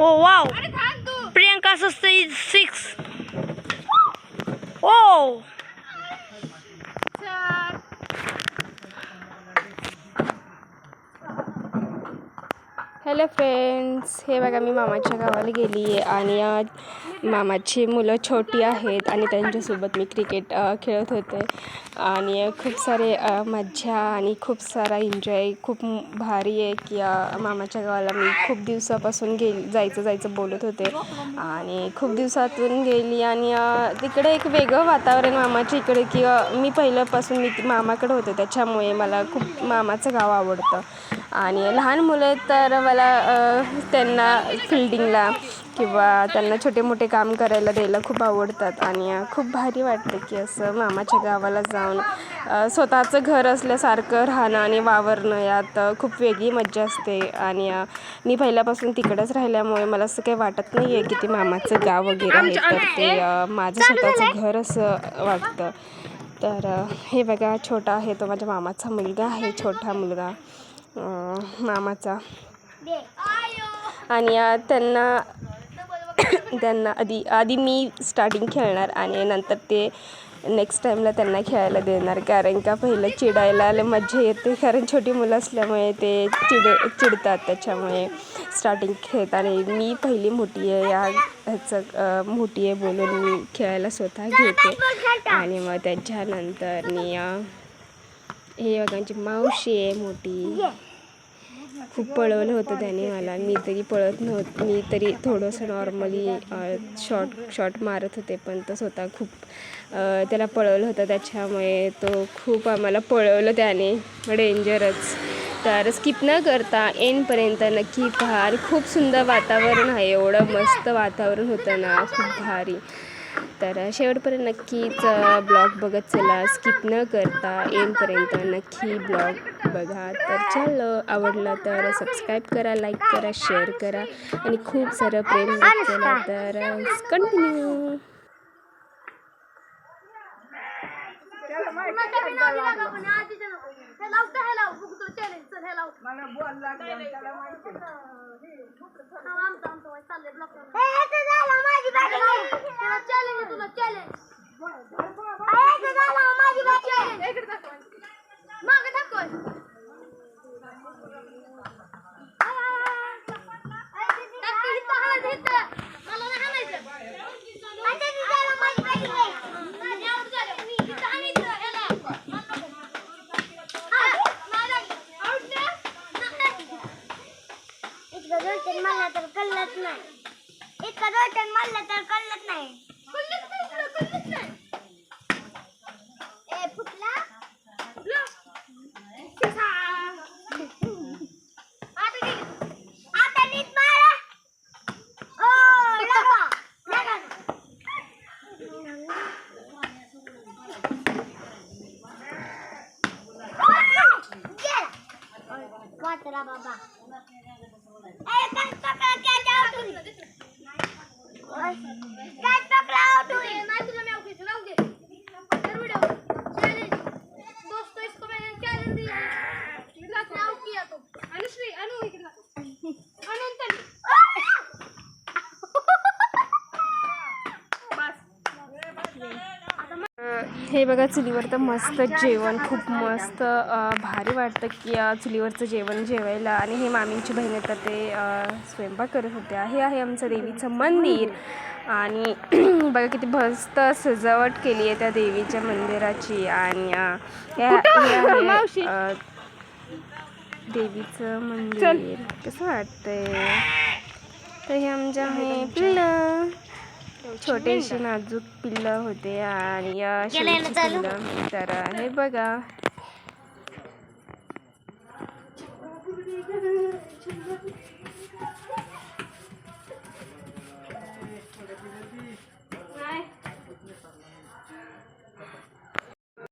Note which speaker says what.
Speaker 1: ओ wow, Priyanka सस्ते 6. ओ hello friends, हे बघा मी मामाच्या गावाला गेली आहे आणि मामाची मुलं छोटी आहेत आणि त्यांच्यासोबत मी क्रिकेट खेळत होते आणि खूप सारे मज्जा आणि खूप सारा एन्जॉय. खूप भारी आहे की मामाच्या गावाला मी खूप दिवसापासून जायचं बोलत होते आणि खूप दिवसातून गेली आणि तिकडे एक वेगळं वातावरण मामाच्या इकडे की मी पहिल्यापासून मी मामाकडे होते, त्याच्यामुळे मला खूप मामाचं गाव आवडतं. आणि लहान मुलं तर मला त्यांना फिल्डिंगला किंवा त्यांना छोटे मोठे काम करायला द्यायला खूप आवडतात आणि खूप भारी वाटतं की असं मामाच्या गावाला जाऊन स्वतःचं घर असल्यासारखं राहणं आणि वावरणं, यात खूप वेगळी मज्जा असते. आणि मी पहिल्यापासून तिकडंच राहिल्यामुळे मला असं काही वाटत नाही आहे की ते मामाचं गाव वगैरे आहे, तर ते माझं स्वतःचं घर असं वाटतं. तर हे बघा छोटा आहे तो माझ्या मामाचा मुलगा आहे, छोटा मुलगा मामाचा. आणि त्यांना आधी मी स्टार्टिंग खेळणार आणि नंतर ते नेक्स्ट टाईमला त्यांना खेळायला देणार, कारण का पहिलं चिडायला मजा येते, कारण छोटी मुलं असल्यामुळे ते चिडतात, त्याच्यामुळे स्टार्टिंग खेळताना मी पहिली मोठी आहे मोठी आहे बोलून मी खेळायला स्वतः घेते. आणि मग त्याच्यानंतर मी हे बघांची मावशी आहे मोठी, खूप पळवलं होतं त्याने मला, मी तरी पळत नव्हतं, मी तरी थोडंसं नॉर्मली शॉट मारत होते, पण तो स्वतः खूप त्याला पळवलं होतं, त्याच्यामुळे तो खूप आम्हाला पळवलं त्याने, डेंजरच. तर स्किप न करता एंडपर्यंत नक्की पहा आणि खूप सुंदर वातावरण आहे, एवढं मस्त वातावरण होतं ना, खूप भारी. तर शेवटपर्यंत नक्कीच ब्लॉग बघत चला, स्किप न करता एंडपर्यंत नक्की ब्लॉग बघा. तर चलो, आवडलं तर सबस्क्राईब करा, लाईक करा, शेअर करा आणि खूप सारं प्रेम देत चला. तर कंटिन्यू.
Speaker 2: मला तर कळलंच नाही, इतकं रोटन मला तर कळलंच नाही. ए फुटला आता नीट मारा. ओ लगा वाटरा बाबा. ए कट पकड़ा क्या जाओ तुम, कट पकड़ा तू. मैं तुझे मैं खिलाऊंगी फिर वीडियो चैलेंज. दोस्तों इसको मैंने चैलेंज दिया है, इधर आउट किया तो अनुश्री अनु इधर अनंत
Speaker 1: हे बघा चुलीवर तर मस्त जेवण, खूप मस्त भारी वाटतं की चुलीवरचं जेवण जेवायला. आणि हे मामींची बहिणी तर ते स्वयंपाक करत होत्या. हे आहे आमचं देवीचं मंदिर आणि बघा किती मस्त सजावट केली आहे त्या देवीच्या मंदिराची. आणि हे आहे देवीचं मंदिर, कसं वाटतंय. तर हे आमच्या आहे पिल्लं, छोटेशी नाजूक पिल्लं होते आणि पिल्लं. तर हे बघा